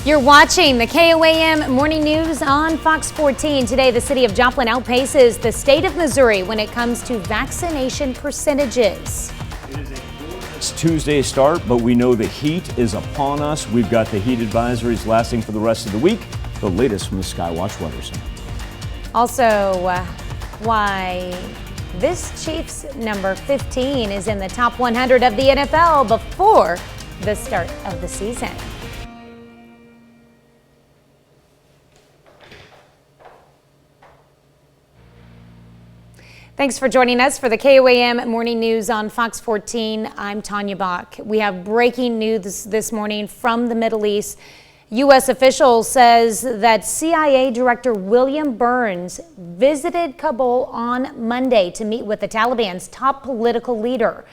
You're watching the KOAM Morning News on Fox 14. Today, the city of Joplin outpaces the state of Missouri when it comes to vaccination percentages. It's Tuesday start, but we know the heat is upon us. We've got the heat advisories lasting for the rest of the week. The latest from the Skywatch Weather Center. Also, why this Chiefs number 15 is in the top 100 of the NFL before the start of the season. Thanks for joining us for the KOAM Morning News on Fox 14. I'm Tanya Bach. We have breaking news this morning from the Middle East. U.S. officials says that CIA Director William Burns visited Kabul on Monday to meet with the Taliban's top political leader.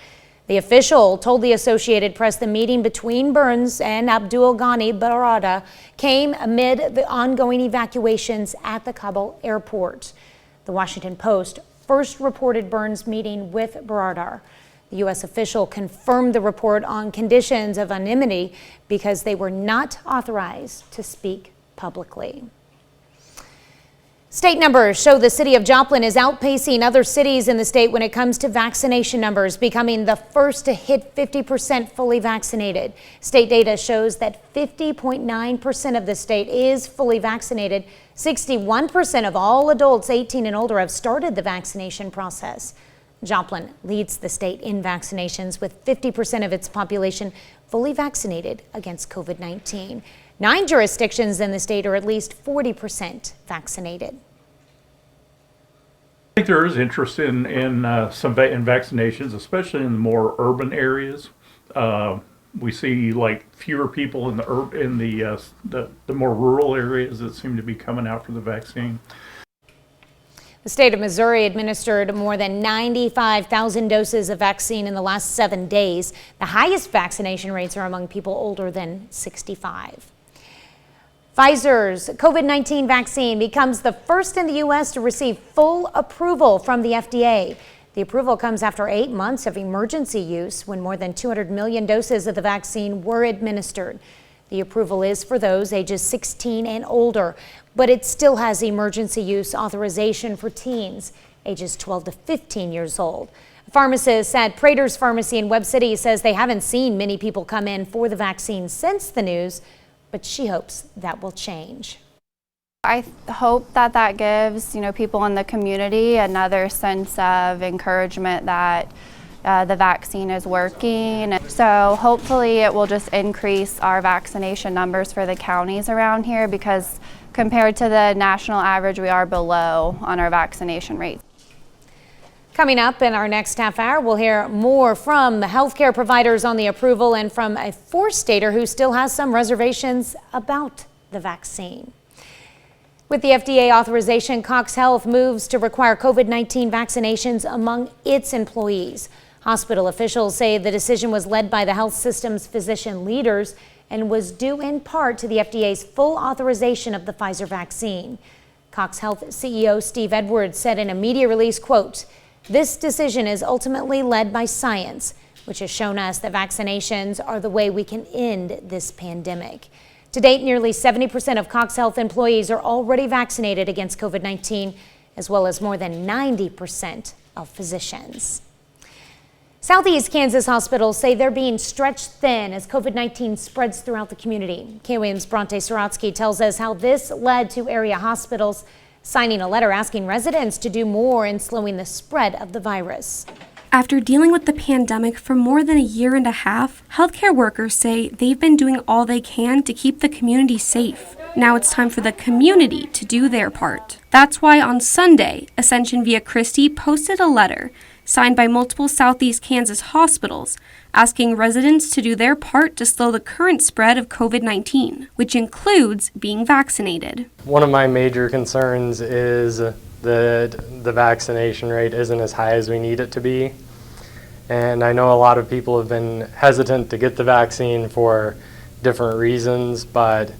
The official told the Associated Press the meeting between Burns and Abdul Ghani Baradar came amid the ongoing evacuations at the Kabul airport. The Washington Post first reported Burns meeting with Baradar. The U.S. official confirmed the report on conditions of anonymity because they were not authorized to speak publicly. State numbers show the city of Joplin is outpacing other cities in the state when it comes to vaccination numbers, becoming the first to hit 50% fully vaccinated. State data shows that 50.9% of the state is fully vaccinated. 61% of all adults 18 and older have started the vaccination process. Joplin leads the state in vaccinations with 50% of its population fully vaccinated against COVID-19. 9 jurisdictions in the state are at least 40% vaccinated. I think there is interest in vaccinations, especially in the more urban areas. We see like fewer people in the more rural areas that seem to be coming out for the vaccine. The state of Missouri administered more than 95,000 doses of vaccine in the last 7 days. The highest vaccination rates are among people older than 65. Pfizer's COVID-19 vaccine becomes the first in the U.S. to receive full approval from the FDA. The approval comes after 8 months of emergency use when more than 200 million doses of the vaccine were administered. The approval is for those ages 16 and older, but it still has emergency use authorization for teens ages 12 to 15 years old. A pharmacist at Prater's Pharmacy in Webb City says they haven't seen many people come in for the vaccine since the news, but she hopes that will change. I hope that gives, people in the community another sense of encouragement that the vaccine is working. So hopefully it will just increase our vaccination numbers for the counties around here, because compared to the national average, we are below on our vaccination rate. Coming up in our next half hour, we'll hear more from the healthcare providers on the approval and from a four-stater who still has some reservations about the vaccine. With the FDA authorization, Cox Health moves to require COVID-19 vaccinations among its employees. Hospital officials say the decision was led by the health system's physician leaders and was due in part to the FDA's full authorization of the Pfizer vaccine. Cox Health CEO Steve Edwards said in a media release, quote, "This decision is ultimately led by science, which has shown us that vaccinations are the way we can end this pandemic." To date, nearly 70% of Cox Health employees are already vaccinated against COVID-19, as well as more than 90% of physicians. Southeast Kansas hospitals say they're being stretched thin as COVID-19 spreads throughout the community. KOAM's Bronte Sorotsky tells us how this led to area hospitals signing a letter asking residents to do more in slowing the spread of the virus. After dealing with the pandemic for more than a year and a half, healthcare workers say they've been doing all they can to keep the community safe. Now it's time for the community to do their part. That's why on Sunday, Ascension Via Christi posted a letter signed by multiple Southeast Kansas hospitals asking residents to do their part to slow the current spread of COVID-19, which includes being vaccinated. One of my major concerns is that the vaccination rate isn't as high as we need it to be. And I know a lot of people have been hesitant to get the vaccine for different reasons, but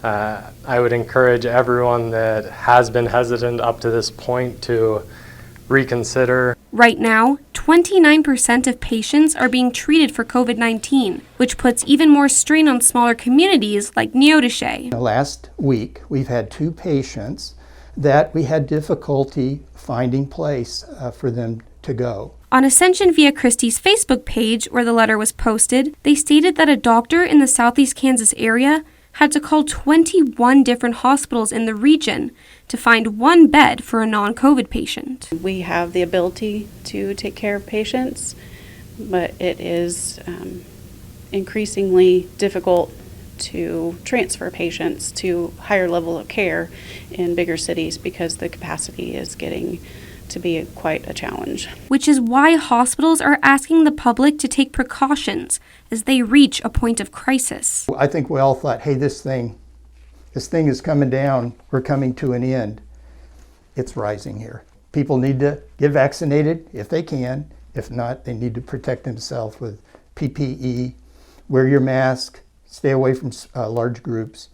I would encourage everyone that has been hesitant up to this point to reconsider. Right now, 29% of patients are being treated for COVID-19, which puts even more strain on smaller communities like Neodesha. Last week, we've had 2 patients that we had difficulty finding place for them to go. On Ascension Via Christi's Facebook page, where the letter was posted, they stated that a doctor in the Southeast Kansas area had to call 21 different hospitals in the region to find one bed for a non-COVID patient. We have the ability to take care of patients, but it is increasingly difficult to transfer patients to higher level of care in bigger cities because the capacity is getting to be quite a challenge. Which is why hospitals are asking the public to take precautions as they reach a point of crisis. I think we all thought, hey, this thing is coming down, we're coming to an end. It's rising here. People need to get vaccinated if they can. If not, they need to protect themselves with PPE, wear your mask, stay away from large groups,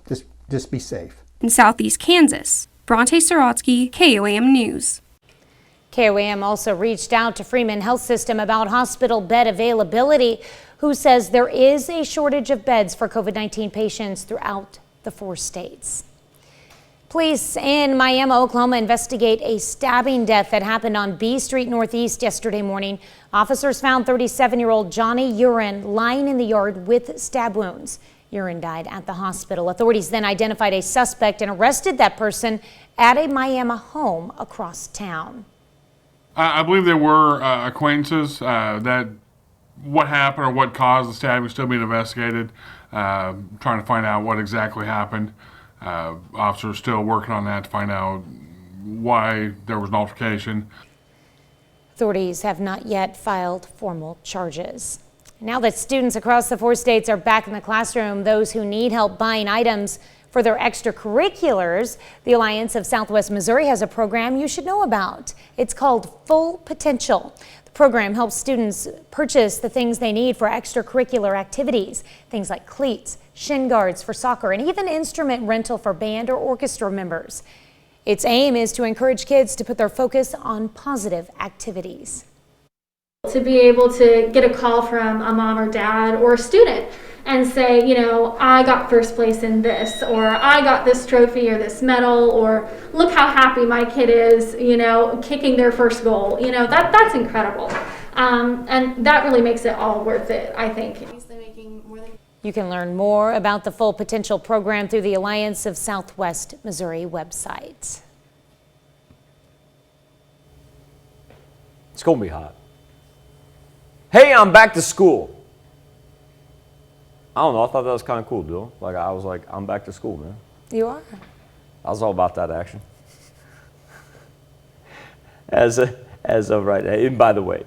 just be safe. In Southeast Kansas, Bronte Sorotsky, KOAM News. KOAM also reached out to Freeman Health System about hospital bed availability, who says there is a shortage of beds for COVID-19 patients throughout the 4 states. Police in Miami, Oklahoma investigate a stabbing death that happened on B Street Northeast yesterday morning. Officers found 37-year-old Johnny Urin lying in the yard with stab wounds. Urin died at the hospital. Authorities then identified a suspect and arrested that person at a Miami home across town. I believe there were acquaintances. That what happened or what caused the stabbing is still being investigated. Trying to find out what exactly happened. Officers still working on that to find out why there was an altercation. Authorities have not yet filed formal charges. Now that students across the 4 states are back in the classroom, those who need help buying items for their extracurriculars, the Alliance of Southwest Missouri has a program you should know about. It's called Full Potential. The program helps students purchase the things they need for extracurricular activities, things like cleats, shin guards for soccer, and even instrument rental for band or orchestra members. Its aim is to encourage kids to put their focus on positive activities. To be able to get a call from a mom or dad or a student and say, you know, I got first place in this, or I got this trophy or this medal, or look how happy my kid is, you know, kicking their first goal. You know, that's incredible. And that really makes it all worth it, I think. You can learn more about the Full Potential program through the Alliance of Southwest Missouri website. It's going to be hot. Hey, I'm back to school. I don't know, I thought that was kind of cool, Dylan. Like, I was like, I'm back to school, man. You are. I was all about that action. As of right now, and by the way,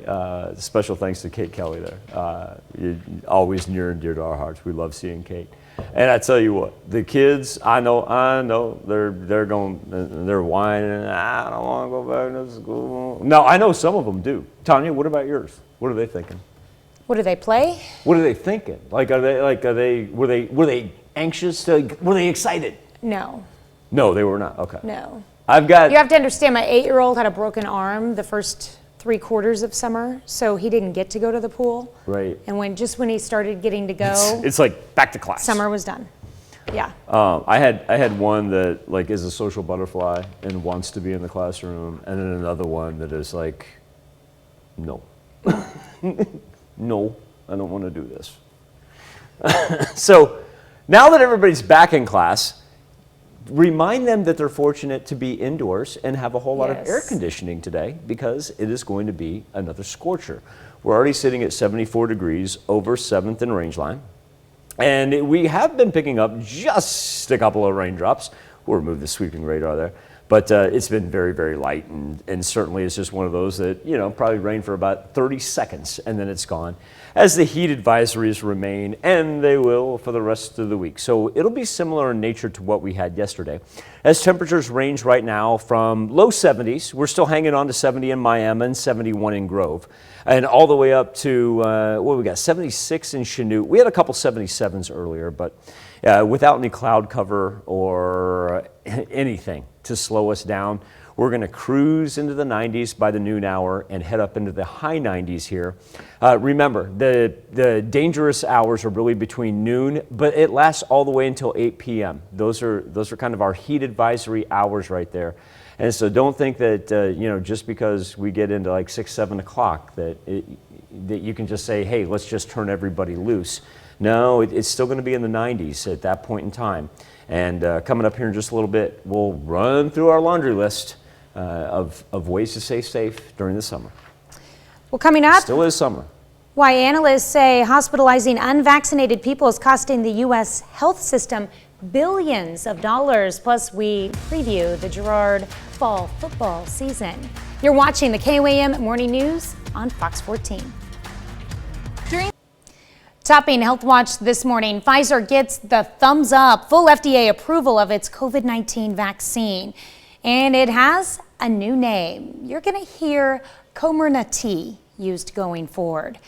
special thanks to Kate Kelly there. You're always near and dear to our hearts. We love seeing Kate. And I tell you what, the kids, I know, they're going, they're whining. I don't want to go back to school. No, I know some of them do. Tanya, what about yours? What are they thinking? What do they play? What are they thinking? Were they anxious? Were they excited? No. No, they were not. Okay. No. You have to understand, my 8-year-old had a broken arm the first 3 quarters of summer, so he didn't get to go to the pool. Right. And when he started getting to go, it's like back to class. Summer was done. Yeah. I had one that like is a social butterfly and wants to be in the classroom, and then another one that is like, no. No, I don't want to do this. So now that everybody's back in class, remind them that they're fortunate to be indoors and have a whole lot of air conditioning today, because it is going to be another scorcher. We're already sitting at 74 degrees over 7th and Rangeline. And we have been picking up just a couple of raindrops. We'll remove the sweeping radar there. But it's been very, very light, and certainly it's just one of those that, you know, probably rain for about 30 seconds and then it's gone, as the heat advisories remain, and they will for the rest of the week. So it'll be similar in nature to what we had yesterday, as temperatures range right now from low 70s. We're still hanging on to 70 in Miami and 71 in Grove, and all the way up to, we got 76 in Chanute. We had a couple 77s earlier, but without any cloud cover or anything to slow us down, We're going to cruise into the 90s by the noon hour and head up into the high 90s here. Remember, the dangerous hours are really between noon, but it lasts all the way until 8 p.m. Those are kind of our heat advisory hours right there. And so don't think that, just because we get into like 6, 7 o'clock that you can just say, hey, let's just turn everybody loose. No, it's still going to be in the 90s at that point in time. And coming up here in just a little bit, we'll run through our laundry list of ways to stay safe during the summer. Well, coming up, still is summer. Why analysts say hospitalizing unvaccinated people is costing the U.S. health system billions of dollars. Plus, we preview the Girard fall football season. You're watching the KOAM Morning News on Fox 14. Topping Health Watch this morning, Pfizer gets the thumbs up, full FDA approval of its COVID-19 vaccine. And it has a new name. You're going to hear Comirnaty used going forward.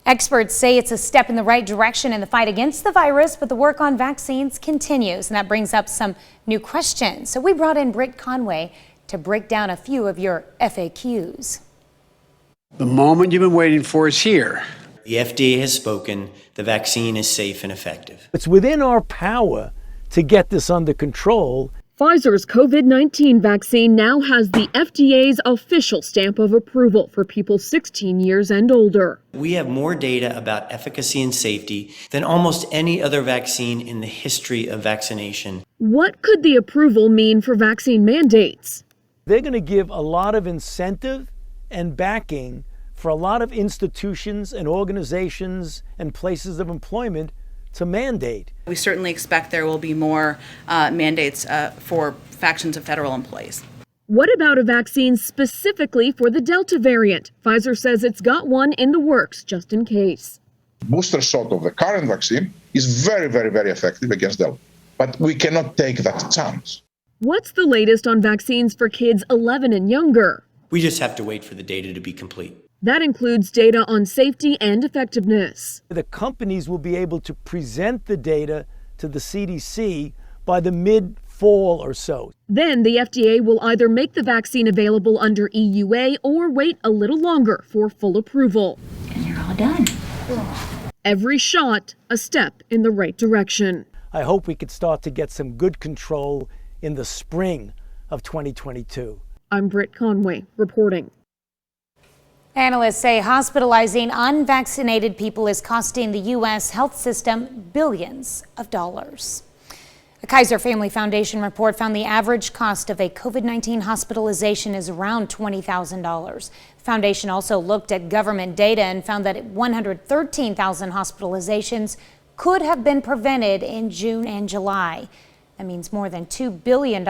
Experts say it's a step in the right direction in the fight against the virus, but the work on vaccines continues, and that brings up some new questions. So we brought in Britt Conway to break down a few of your FAQs. The moment you've been waiting for is here. The FDA has spoken. The vaccine is safe and effective. It's within our power to get this under control. Pfizer's COVID-19 vaccine now has the FDA's official stamp of approval for people 16 years and older. We have more data about efficacy and safety than almost any other vaccine in the history of vaccination. What could the approval mean for vaccine mandates? They're going to give a lot of incentive and backing for a lot of institutions and organizations and places of employment to mandate. We certainly expect there will be more mandates for factions of federal employees. What about a vaccine specifically for the Delta variant? Pfizer says it's got one in the works just in case. Booster shot of the current vaccine is very, very, very effective against Delta, but we cannot take that chance. What's the latest on vaccines for kids 11 and younger? We just have to wait for the data to be complete. That includes data on safety and effectiveness. The companies will be able to present the data to the CDC by the mid-fall or so. Then the FDA will either make the vaccine available under EUA or wait a little longer for full approval. And you're all done. Every shot a step in the right direction. I hope we could start to get some good control in the spring of 2022. I'm Britt Conway reporting. Analysts say hospitalizing unvaccinated people is costing the U.S. health system billions of dollars. A Kaiser Family Foundation report found the average cost of a COVID-19 hospitalization is around $20,000. The foundation also looked at government data and found that 113,000 hospitalizations could have been prevented in June and July. That means more than $2 billion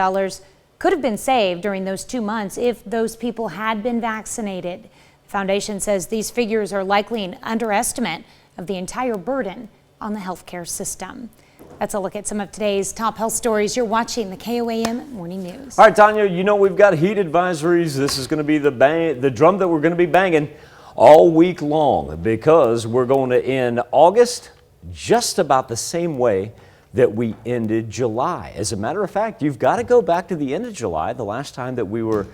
could have been saved during those 2 months if those people had been vaccinated. Foundation says these figures are likely an underestimate of the entire burden on the healthcare system. That's a look at some of today's top health stories. You're watching the KOAM Morning News. All right, Tanya, we've got heat advisories. This is going to be the drum that we're going to be banging all week long because we're going to end August just about the same way that we ended July. As a matter of fact, you've got to go back to the end of July, the last time that we were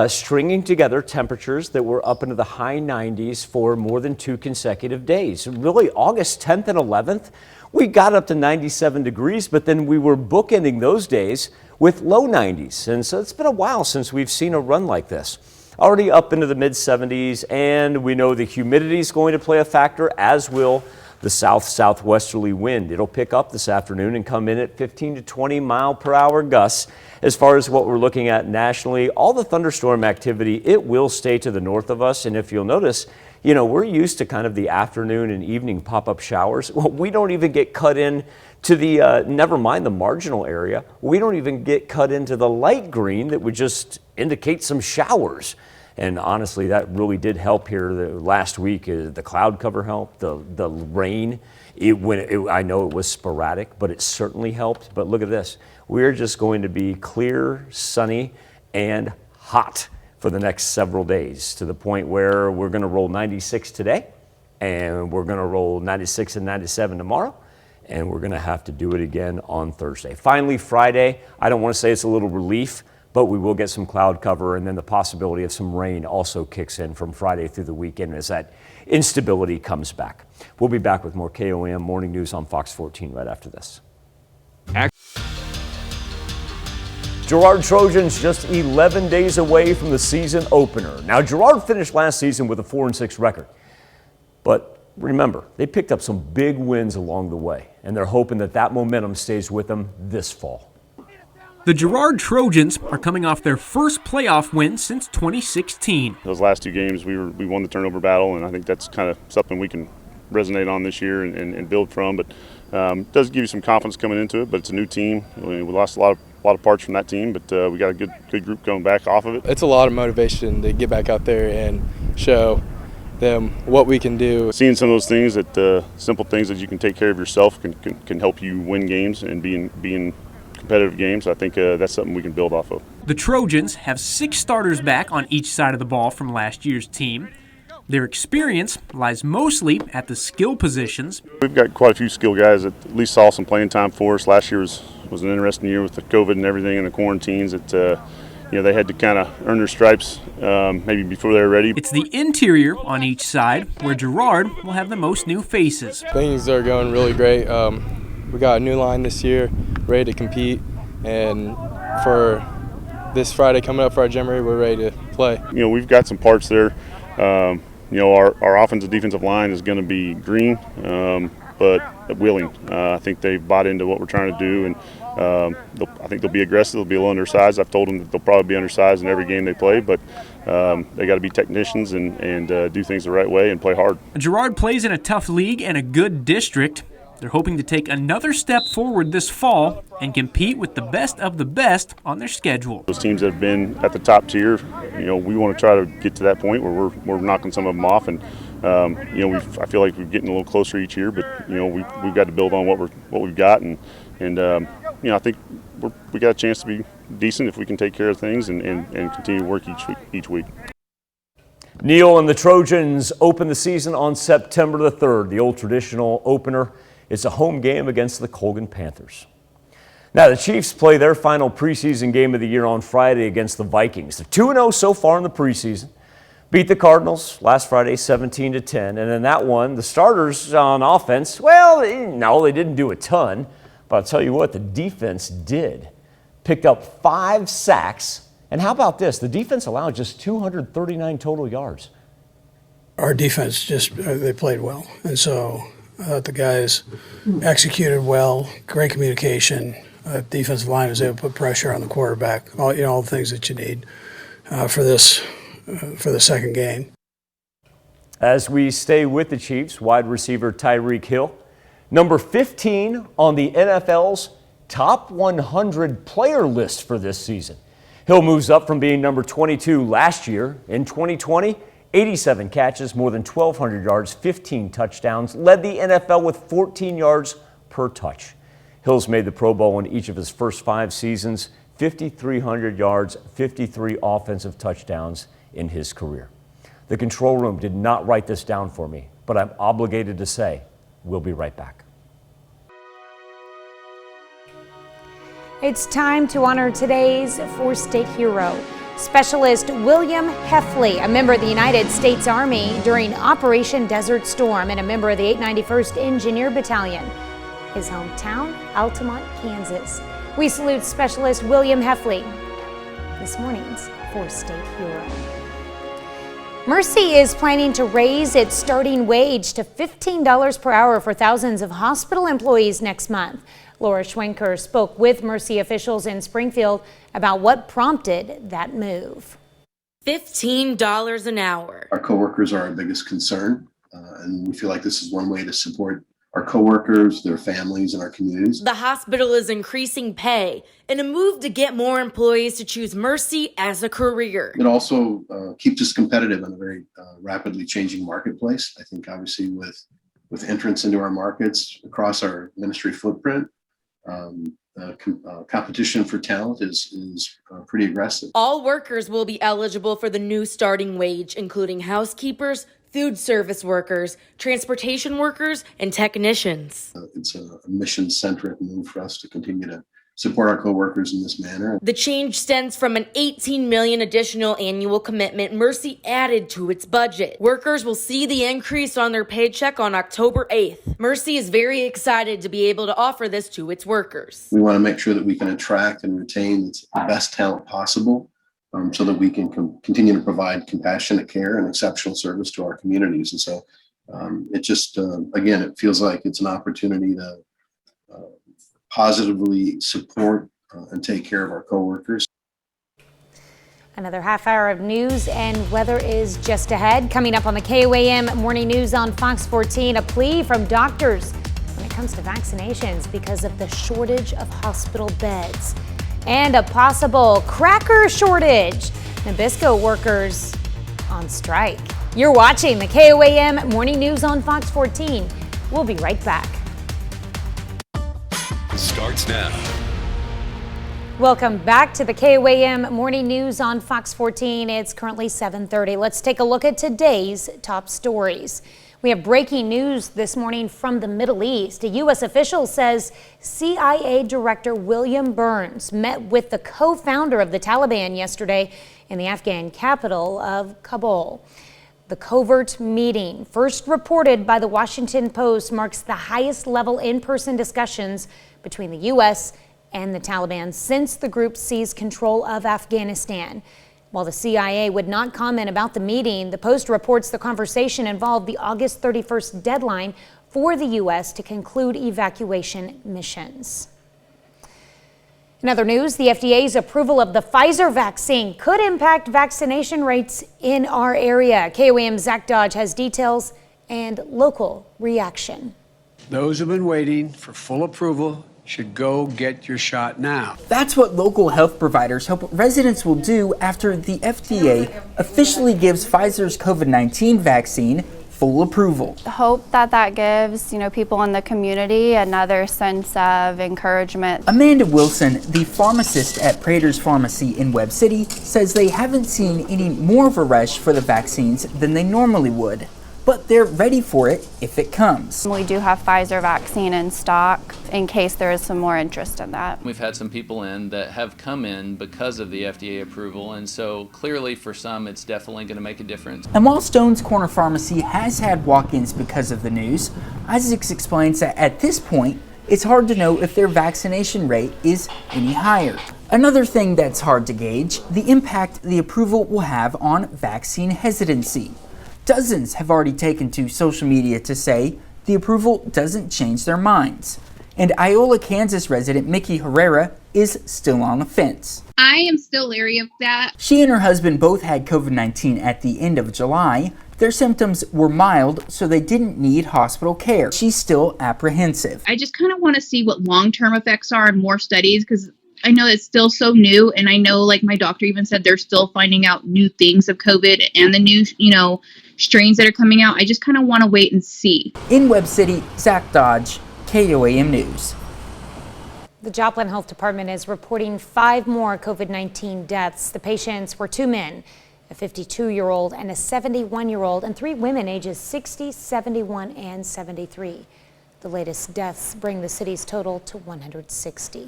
stringing together temperatures that were up into the high 90s for more than 2 consecutive days. Really, August 10th and 11th, we got up to 97 degrees, but then we were bookending those days with low 90s. And so it's been a while since we've seen a run like this. Already up into the mid 70s, and we know the humidity is going to play a factor, as will the southwesterly wind. It'll pick up this afternoon and come in at 15 to 20 mile per hour gusts. As far as what we're looking at nationally, all the thunderstorm activity, it will stay to the north of us. And if you'll notice, we're used to kind of the afternoon and evening pop-up showers. Well, we don't even get cut in to the, never mind the marginal area, we don't even get cut into the light green that would just indicate some showers. And honestly, that really did help here last week. The cloud cover helped, the rain. I know it was sporadic, but it certainly helped. But look at this. We're just going to be clear, sunny, and hot for the next several days, to the point where we're going to roll 96 today, and we're going to roll 96 and 97 tomorrow, and we're going to have to do it again on Thursday. Finally, Friday, I don't want to say it's a little relief, but we will get some cloud cover, and then the possibility of some rain also kicks in from Friday through the weekend as that instability comes back. We'll be back with more KOAM Morning News on Fox 14 right after this. Girard Trojans just 11 days away from the season opener. Now, Girard finished last season with a 4-6 record, but remember, they picked up some big wins along the way, and they're hoping that that momentum stays with them this fall. The Girard Trojans are coming off their first playoff win since 2016. Those last 2 games, we won the turnover battle, and I think that's kind of something we can resonate on this year and build from. But it does give you some confidence coming into it. But it's a new team. We lost a lot of parts from that team, but we got a good group coming back off of it. It's a lot of motivation to get back out there and show them what we can do. Seeing some of those things, that simple things that you can take care of yourself can help you win games and be in competitive games. I think that's something we can build off of. The Trojans have 6 starters back on each side of the ball from last year's team. Their experience lies mostly at the skill positions. We've got quite a few skill guys that at least saw some playing time for us. Last year was an interesting year with the COVID and everything and the quarantines that they had to kind of earn their stripes maybe before they were ready. It's the interior on each side where Girard will have the most new faces. Things are going really great. We got a new line this year, ready to compete, and for this Friday coming up for our Jamboree, we're ready to play. We've got some parts there. Our offensive defensive line is going to be green, but willing. I think they've bought into what we're trying to do, and I think they'll be aggressive. They'll be a little undersized. I've told them that they'll probably be undersized in every game they play, but they got to be technicians and do things the right way and play hard. Girard plays in a tough league and a good district. They're hoping to take another step forward this fall and compete with the best of the best on their schedule. Those teams that have been at the top tier, we want to try to get to that point where we're knocking some of them off, and I feel like we're getting a little closer each year. But we've got to build on what we've got, and I think we got a chance to be decent if we can take care of things and continue to work each week. Neil and the Trojans open the season on September the 3rd, the old traditional opener. It's a home game against the Colgan Panthers. Now, the Chiefs play their final preseason game of the year on Friday against the Vikings. They're 2-0 so far in the preseason. Beat the Cardinals last Friday 17-10. And in that one, the starters on offense, no, they didn't do a ton. But I'll tell you what, the defense did. Picked up 5 sacks. And how about this? The defense allowed just 239 total yards. Our defense they played well. And so I thought the guys executed well, great communication. Defensive line was able to put pressure on the quarterback, all the things that you need for the second game. As we stay with the Chiefs, wide receiver Tyreek Hill, number 15 on the NFL's top 100 player list for this season. Hill moves up from being number 22 last year. In 2020, 87 catches, more than 1,200 yards, 15 touchdowns, led the NFL with 14 yards per touch. Hill's made the Pro Bowl in each of his first 5 seasons, 5,300 yards, 53 offensive touchdowns in his career. The control room did not write this down for me, but I'm obligated to say, we'll be right back. It's time to honor today's four-state hero. Specialist William Heffley, a member of the United States Army during Operation Desert Storm and a member of the 891st Engineer Battalion. His hometown, Altamont, Kansas. We salute Specialist William Heffley, this morning's four-state hero. Mercy is planning to raise its starting wage to $15 per hour for thousands of hospital employees next month. Laura Schwenker spoke with Mercy officials in Springfield about what prompted that move. $15 an hour. Our coworkers are our biggest concern, and we feel like this is one way to support our coworkers, their families, and our communities. The hospital is increasing pay in a move to get more employees to choose Mercy as a career. It also keeps us competitive in a very rapidly changing marketplace. I think obviously with entrance into our markets across our ministry footprint, competition for talent is pretty aggressive. All workers will be eligible for the new starting wage, including housekeepers, food service workers, transportation workers, and technicians. It's a mission-centric move for us to continue to support our coworkers in this manner. The change stems from an $18 million additional annual commitment Mercy added to its budget. Workers will see the increase on their paycheck on October 8th. Mercy is very excited to be able to offer this to its workers. We want to make sure that we can attract and retain the best talent possible so that we can continue to provide compassionate care and exceptional service to our communities. And so it just, again, it feels like it's an opportunity to positively support and take care of our coworkers. Another half hour of news and weather is just ahead. Coming up on the KOAM Morning News on Fox 14, a plea from doctors when it comes to vaccinations because of the shortage of hospital beds and a possible cracker shortage. Nabisco workers on strike. You're watching the KOAM Morning News on Fox 14. We'll be right back. Starts now. Welcome back to the KOAM Morning News on Fox 14. It's currently 7:30. Let's take a look at today's top stories. We have breaking news this morning from the Middle East. A U.S. official says CIA Director William Burns met with the co-founder of the Taliban yesterday in the Afghan capital of Kabul. The covert meeting, first reported by the Washington Post, marks the highest level in-person discussions between the U.S. and the Taliban since the group seized control of Afghanistan. While the CIA would not comment about the meeting, the Post reports the conversation involved the August 31st deadline for the U.S. to conclude evacuation missions. In other news, the FDA's approval of the Pfizer vaccine could impact vaccination rates in our area. KOAM's Zach Dodge has details and local reaction. Those who've been waiting for full approval should go get your shot now. That's what local health providers hope residents will do after the FDA officially gives Pfizer's COVID-19 vaccine full approval. Hope that gives, people in the community another sense of encouragement. Amanda Wilson, the pharmacist at Prater's Pharmacy in Webb City, says they haven't seen any more of a rush for the vaccines than they normally would. But they're ready for it if it comes. We do have Pfizer vaccine in stock in case there is some more interest in that. We've had some people in that have come in because of the FDA approval, and so clearly for some it's definitely going to make a difference. And while Stone's Corner Pharmacy has had walk-ins because of the news, Isaacs explains that at this point it's hard to know if their vaccination rate is any higher. Another thing that's hard to gauge, the impact the approval will have on vaccine hesitancy. Dozens have already taken to social media to say the approval doesn't change their minds. And Iola, Kansas resident Mickey Herrera is still on the fence. I am still leery of that. She and her husband both had COVID-19 at the end of July. Their symptoms were mild, so they didn't need hospital care. She's still apprehensive. I just kind of want to see what long-term effects are and more studies, because I know it's still so new, and I know, like my doctor even said, they're still finding out new things of COVID and the new, strains that are coming out. I just kind of want to wait and see. In Webb City, Zach Dodge, KOAM News. The Joplin Health Department is reporting 5 more COVID-19 deaths. The patients were 2 men, a 52-year-old and a 71-year-old, and 3 women ages 60, 71, and 73. The latest deaths bring the city's total to 160.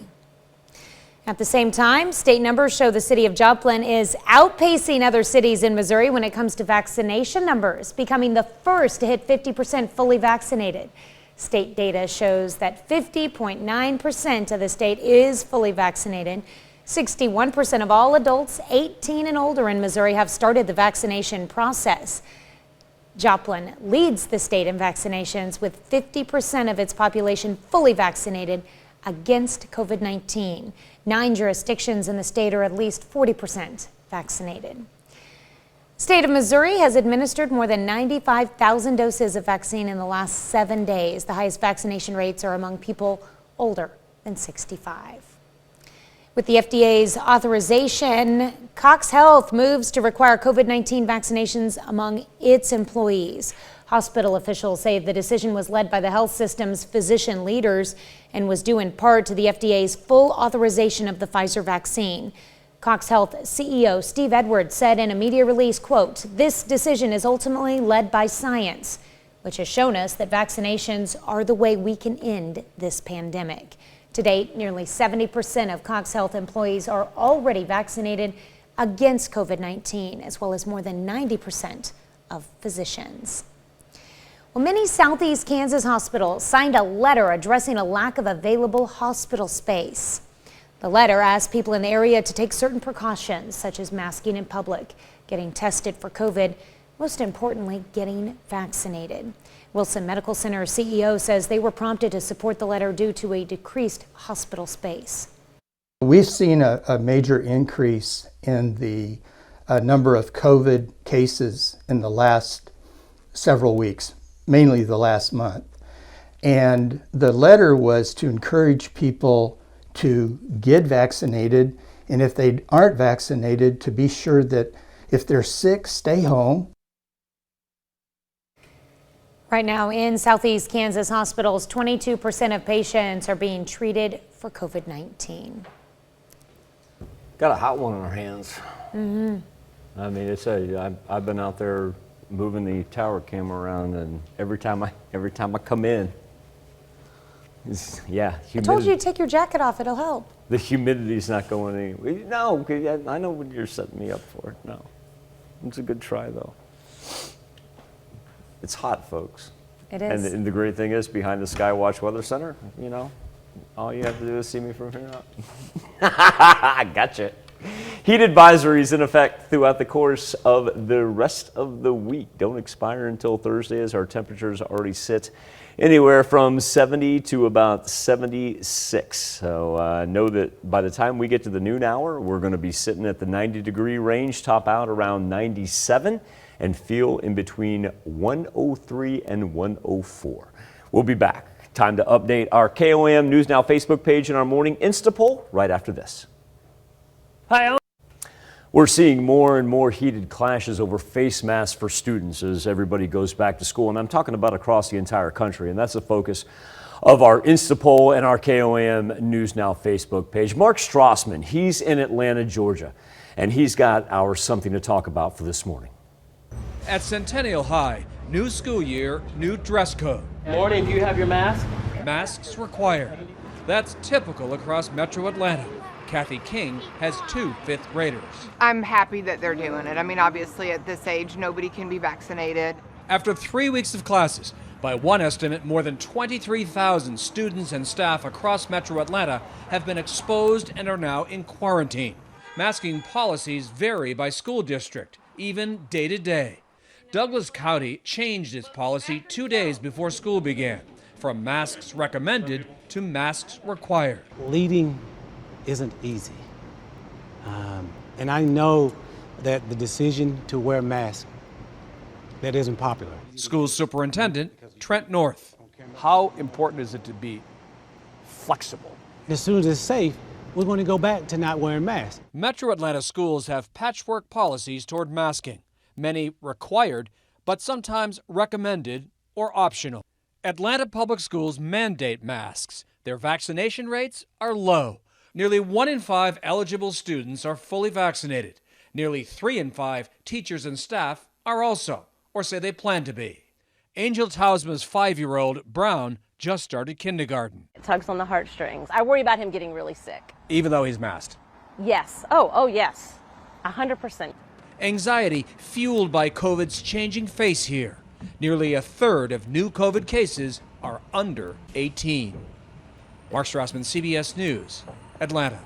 At the same time, state numbers show the city of Joplin is outpacing other cities in Missouri when it comes to vaccination numbers, becoming the first to hit 50% fully vaccinated. State data shows that 50.9% of the state is fully vaccinated. 61% of all adults 18 and older in Missouri have started the vaccination process. Joplin leads the state in vaccinations with 50% of its population fully vaccinated against COVID-19. 9 jurisdictions in the state are at least 40% vaccinated. State of Missouri has administered more than 95,000 doses of vaccine in the last 7 days. The highest vaccination rates are among people older than 65. With the FDA's authorization, Cox Health moves to require COVID-19 vaccinations among its employees. Hospital officials say the decision was led by the health system's physician leaders and was due in part to the FDA's full authorization of the Pfizer vaccine. Cox Health CEO Steve Edwards said in a media release, quote, "This decision is ultimately led by science, which has shown us that vaccinations are the way we can end this pandemic." To date, nearly 70% of Cox Health employees are already vaccinated against COVID-19, as well as more than 90% of physicians. Well, many Southeast Kansas hospitals signed a letter addressing a lack of available hospital space. The letter asked people in the area to take certain precautions, such as masking in public, getting tested for COVID, most importantly, getting vaccinated. Wilson Medical Center CEO says they were prompted to support the letter due to a decreased hospital space. We've seen a major increase in the number of COVID cases in the last several weeks, mainly the last month. And the letter was to encourage people to get vaccinated, and if they aren't vaccinated, to be sure that if they're sick, stay home. Right now in Southeast Kansas hospitals, 22% of patients are being treated for COVID-19. Got a hot one on our hands. Mm-hmm. I mean, I've been out there moving the tower cam around, and every time I come in, humidity. I told you to take your jacket off, it'll help. The humidity's not going anywhere. No, I know what you're setting me up for. No, it's a good try though. It's hot, folks. It is. And the great thing is, behind the Skywatch Weather Center, you know, all you have to do is see me from here up. I gotcha. Heat advisories in effect throughout the course of the rest of the week. Don't expire until Thursday, as our temperatures already sit anywhere from 70 to about 76. So know that by the time we get to the noon hour, we're going to be sitting at the 90-degree range, top out around 97, and feel in between 103 and 104. We'll be back. Time to update our KOAM News Now Facebook page and our morning Insta poll right after this. Hi. We're seeing more and more heated clashes over face masks for students as everybody goes back to school. And I'm talking about across the entire country. And that's the focus of our Insta poll and our KOAM News Now Facebook page. Mark Strassman, he's in Atlanta, Georgia, and he's got our something to talk about for this morning. At Centennial High, new school year, new dress code. Morning, do you have your mask? Masks required. That's typical across Metro Atlanta. Kathy King has 2 fifth graders. I'm happy that they're doing it. I mean, obviously at this age, nobody can be vaccinated. After 3 weeks of classes, by one estimate, more than 23,000 students and staff across Metro Atlanta have been exposed and are now in quarantine. Masking policies vary by school district, even day to day. Douglas County changed its policy 2 days before school began, from masks recommended to masks required. Leading isn't easy. And I know that the decision to wear masks, that isn't popular. School Superintendent Trent North. How important is it to be flexible? As soon as it's safe, we're going to go back to not wearing masks. Metro Atlanta schools have patchwork policies toward masking, many required, but sometimes recommended or optional. Atlanta public schools mandate masks. Their vaccination rates are low. Nearly 1 in 5 eligible students are fully vaccinated. Nearly 3 in 5 teachers and staff are also, or say they plan to be. Angel Tausma's 5-year-old, Brown, just started kindergarten. It tugs on the heartstrings. I worry about him getting really sick. Even though he's masked. Yes. Oh yes. 100%. Anxiety fueled by COVID's changing face here. Nearly a third of new COVID cases are under 18. Mark Strassman, CBS News, Atlanta.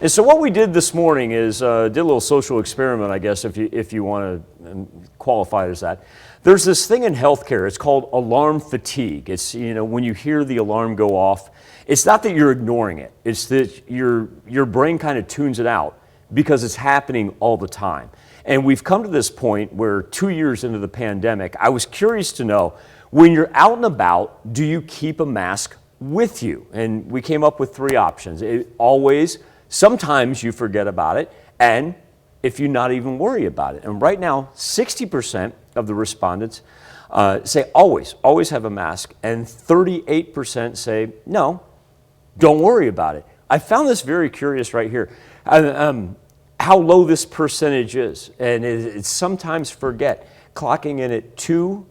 And so what we did this morning is did a little social experiment, I guess, if you want to qualify it as that. There's this thing in healthcare. It's called alarm fatigue. It's, you know, when you hear the alarm go off, it's not that you're ignoring it. It's that your brain kind of tunes it out because it's happening all the time. And we've come to this point where 2 years into the pandemic, I was curious to know, when you're out and about, do you keep a mask with you? And we came up with 3 options. Always, sometimes you forget about it, and if you not even worry about it. And right now, 60% of the respondents say always have a mask, and 38% say no, don't worry about it. I found this very curious right here. How low this percentage is, and it's sometimes forget, clocking in at 2%.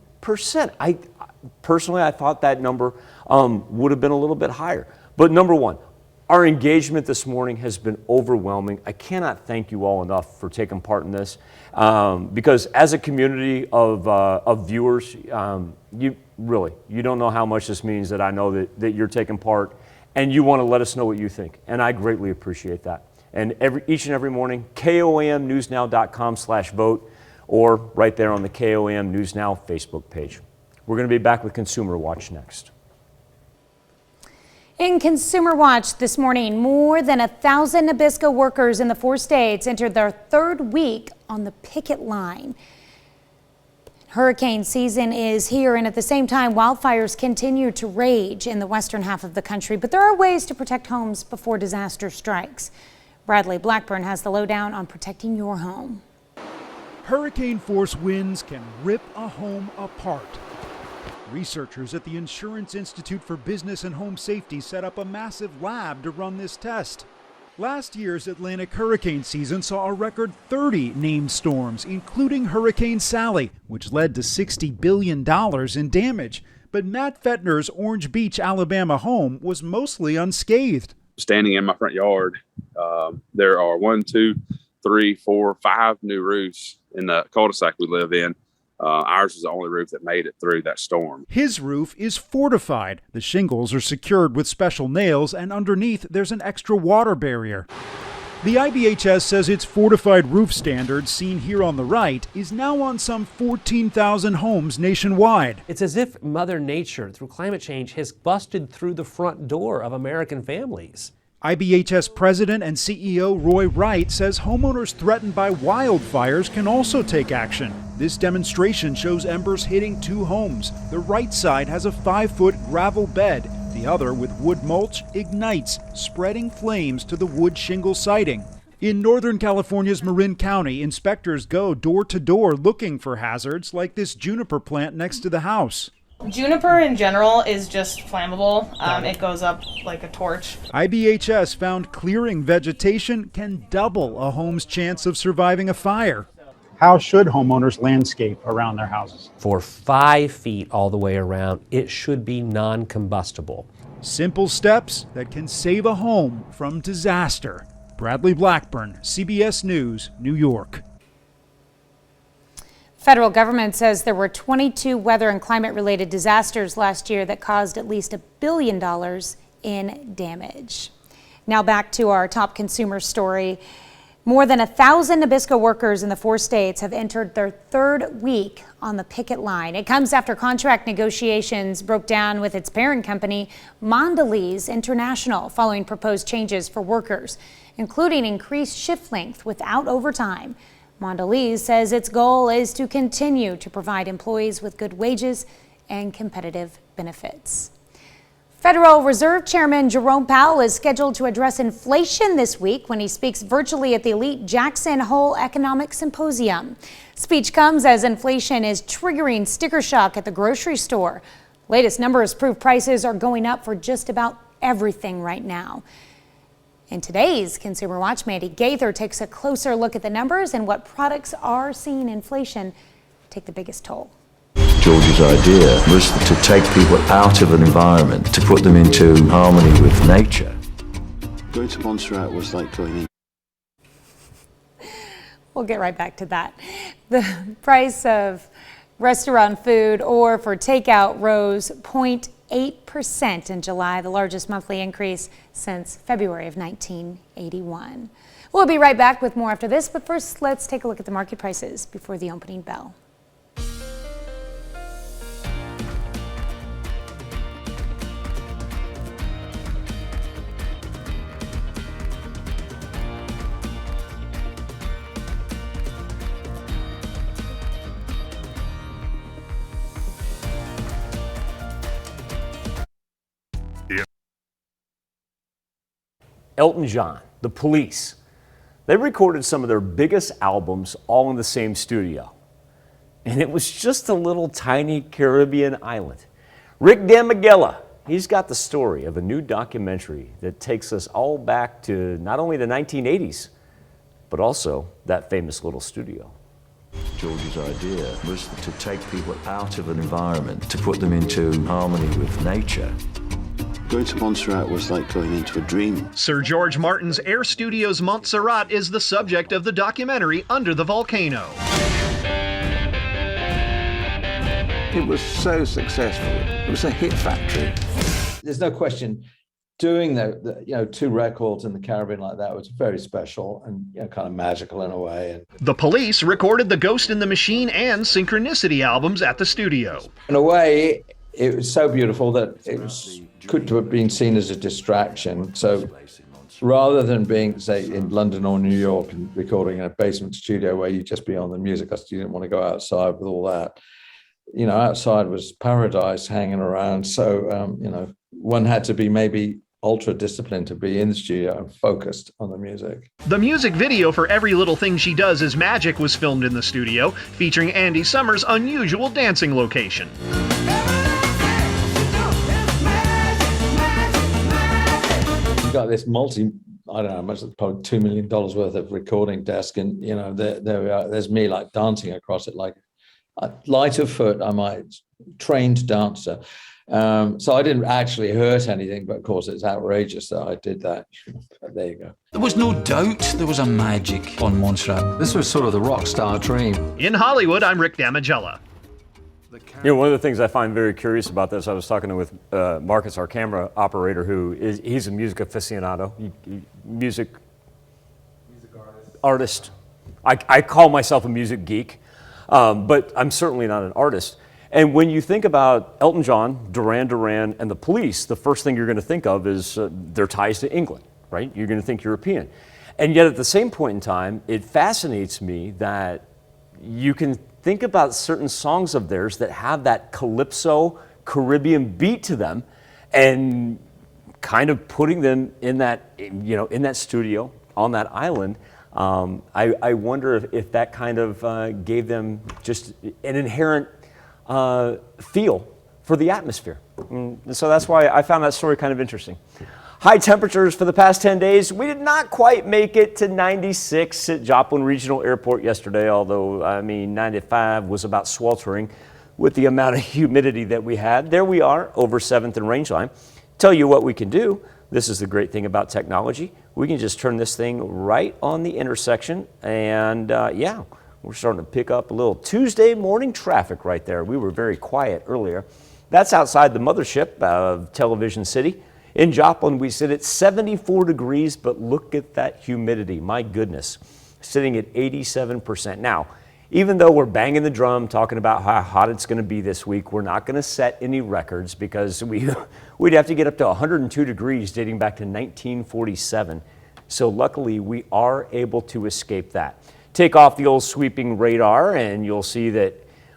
Personally, I thought that number would have been a little bit higher. But number one, our engagement this morning has been overwhelming. I cannot thank you all enough for taking part in this, because as a community of viewers, you don't know how much this means that I know that you're taking part and you want to let us know what you think, and I greatly appreciate that. And each and every morning, KOAMnewsnow.com/vote, or right there on the KOAM News Now Facebook page. We're going to be back with Consumer Watch next. In Consumer Watch this morning, more than 1,000 Nabisco workers in the 4 states entered their 3rd week on the picket line. Hurricane season is here, and at the same time, wildfires continue to rage in the western half of the country. But there are ways to protect homes before disaster strikes. Bradley Blackburn has the lowdown on protecting your home. Hurricane force winds can rip a home apart. Researchers at the Insurance Institute for Business and Home Safety set up a massive lab to run this test. Last year's Atlantic hurricane season saw a record 30 named storms, including Hurricane Sally, which led to $60 billion in damage. But Matt Fettner's Orange Beach, Alabama home was mostly unscathed. Standing in my front yard, there are 1, 2, 3, 4, 5 new roofs in the cul-de-sac we live in. Ours was the only roof that made it through that storm. His roof is fortified. The shingles are secured with special nails, and underneath there's an extra water barrier. The IBHS says its fortified roof standard, seen here on the right, is now on some 14,000 homes nationwide. It's as if Mother Nature, through climate change, has busted through the front door of American families. IBHS President and CEO Roy Wright says homeowners threatened by wildfires can also take action. This demonstration shows embers hitting 2 homes. The right side has a 5-foot gravel bed. The other, with wood mulch, ignites, spreading flames to the wood shingle siding. In Northern California's Marin County, inspectors go door to door looking for hazards like this juniper plant next to the house. Juniper in general is just flammable. It goes up like a torch. IBHS found clearing vegetation can double a home's chance of surviving a fire. How should homeowners landscape around their houses? For 5 feet all the way around, it should be non-combustible. Simple steps that can save a home from disaster. Bradley Blackburn, CBS News, New York. Federal government says there were 22 weather and climate-related disasters last year that caused at least $1 billion in damage. Now back to our top consumer story. More than 1,000 Nabisco workers in the 4 states have entered their 3rd week on the picket line. It comes after contract negotiations broke down with its parent company, Mondelez International, following proposed changes for workers, including increased shift length without overtime. Mondelez says its goal is to continue to provide employees with good wages and competitive benefits. Federal Reserve Chairman Jerome Powell is scheduled to address inflation this week when he speaks virtually at the elite Jackson Hole Economic Symposium. Speech comes as inflation is triggering sticker shock at the grocery store. Latest numbers prove prices are going up for just about everything right now. In today's Consumer Watch, Mandy Gaither takes a closer look at the numbers and what products are seeing inflation take the biggest toll. George's idea was to take people out of an environment, to put them into harmony with nature. Going to Montserrat was like going in. We'll get right back to that. The price of restaurant food or for takeout rose 0.8% in July, the largest monthly increase since February of 1981. We'll be right back with more after this, but first let's take a look at the market prices before the opening bell. Elton John, The Police. They recorded some of their biggest albums all in the same studio. And it was just a little tiny Caribbean island. Rick Damigella, he's got the story of a new documentary that takes us all back to not only the 1980s, but also that famous little studio. George's idea was to take people out of an environment, to put them into harmony with nature. Going to Montserrat was like going into a dream. Sir George Martin's Air Studios Montserrat is the subject of the documentary Under the Volcano. It was so successful. It was a hit factory. There's no question doing the 2 records in the Caribbean like that was very special and kind of magical in a way. And The Police recorded the Ghost in the Machine and Synchronicity albums at the studio. in a way, it was so beautiful that could have been seen as a distraction. So rather than being, say, in London or New York and recording in a basement studio where you just be on the music, because you didn't want to go outside with all that. Outside was paradise hanging around. So, one had to be maybe ultra disciplined to be in the studio and focused on the music. The music video for Every Little Thing She Does Is Magic was filmed in the studio, featuring Andy Summers' unusual dancing location. You've got this I don't know, much probably $2 million worth of recording desk, and there we are. There's me like dancing across it like light of foot. I'm a trained dancer, so I didn't actually hurt anything. But of course, it's outrageous that I did that. But there you go. There was no doubt there was a magic on Montserrat. This was sort of the rock star dream. In Hollywood, I'm Rick Damigella. One of the things I find very curious about this, I was talking with Marcus, our camera operator, he's a music aficionado, music artist. I call myself a music geek, but I'm certainly not an artist. And when you think about Elton John, Duran Duran, and the Police, the first thing you're going to think of is their ties to England, right? You're going to think European. And yet at the same point in time, it fascinates me that you can think about certain songs of theirs that have that calypso Caribbean beat to them, and kind of putting them in that, in that studio on that island. I wonder if that kind of gave them just an inherent feel for the atmosphere. And so that's why I found that story kind of interesting. High temperatures for the past 10 days. We did not quite make it to 96 at Joplin Regional Airport yesterday, although, 95 was about sweltering with the amount of humidity that we had. There we are over 7th and Rangeline. Tell you what we can do. This is the great thing about technology. We can just turn this thing right on the intersection, and we're starting to pick up a little Tuesday morning traffic right there. We were very quiet earlier. That's outside the mothership of Television City. In Joplin, we sit at 74 degrees, but look at that humidity. My goodness, sitting at 87%. Now, even though we're banging the drum, talking about how hot it's going to be this week, we're not going to set any records because we'd have to get up to 102 degrees dating back to 1947. So luckily, we are able to escape that. Take off the old sweeping radar, and you'll see that,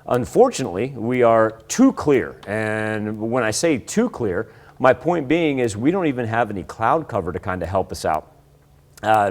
unfortunately, we are too clear. And when I say too clear, my point being is we don't even have any cloud cover to kind of help us out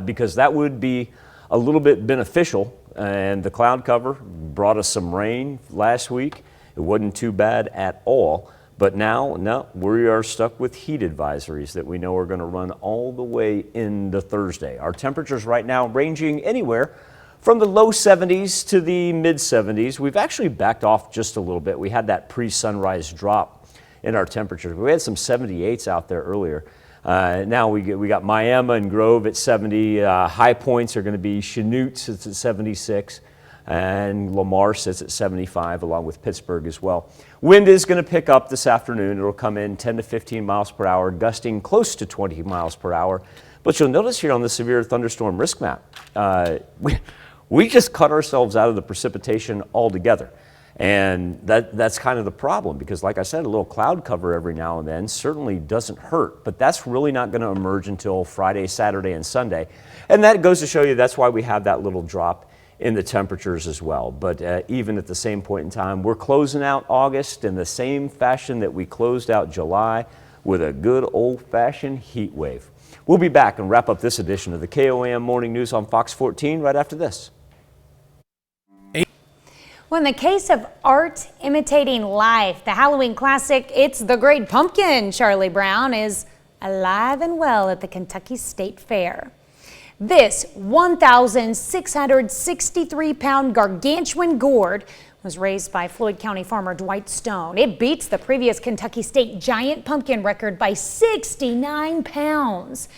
because that would be a little bit beneficial. And the cloud cover brought us some rain last week. It wasn't too bad at all. But now, no, we are stuck with heat advisories that we know are going to run all the way into Thursday. Our temperatures right now ranging anywhere from the low 70s to the mid 70s. We've actually backed off just a little bit. We had that pre-sunrise drop in our temperatures. We had some 78s out there earlier. Now we got Miami and Grove at 70. High points are going to be Chanute sits at 76, and Lamar sits at 75, along with Pittsburgh as well. Wind is going to pick up this afternoon. It'll come in 10 to 15 miles per hour, gusting close to 20 miles per hour. But you'll notice here on the severe thunderstorm risk map, we just cut ourselves out of the precipitation altogether. And that's kind of the problem because, like I said, a little cloud cover every now and then certainly doesn't hurt, but that's really not going to emerge until Friday, Saturday, and Sunday. And that goes to show you that's why we have that little drop in the temperatures as well. But even at the same point in time, we're closing out August in the same fashion that we closed out July with a good old-fashioned heat wave. We'll be back and wrap up this edition of the KOAM Morning News on Fox 14 right after this. Well, in the case of art imitating life, the Halloween classic, It's the Great Pumpkin, Charlie Brown, is alive and well at the Kentucky State Fair. This 1,663-pound gargantuan gourd was raised by Floyd County farmer Dwight Stone. It beats the previous Kentucky State giant pumpkin record by 69 pounds.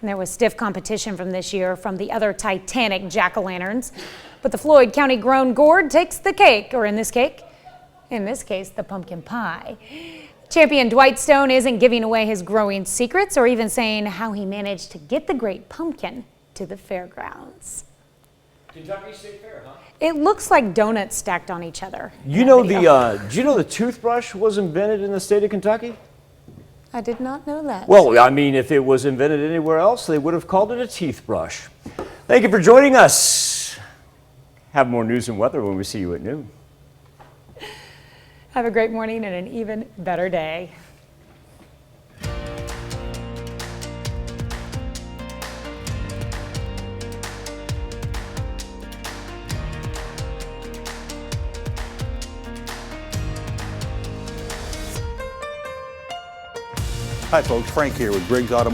And there was stiff competition from this year from the other Titanic jack-o'-lanterns. But the Floyd County grown gourd takes the cake, or in this case, the pumpkin pie. Champion Dwight Stone isn't giving away his growing secrets or even saying how he managed to get the great pumpkin to the fairgrounds. Kentucky State Fair, huh? It looks like donuts stacked on each other. You know do you know the toothbrush was invented in the state of Kentucky? I did not know that. Well, I mean, if it was invented anywhere else, they would have called it a teeth brush. Thank you for joining us. Have more news and weather when we see you at noon. Have a great morning and an even better day. Hi folks, Frank here with Briggs Automotive.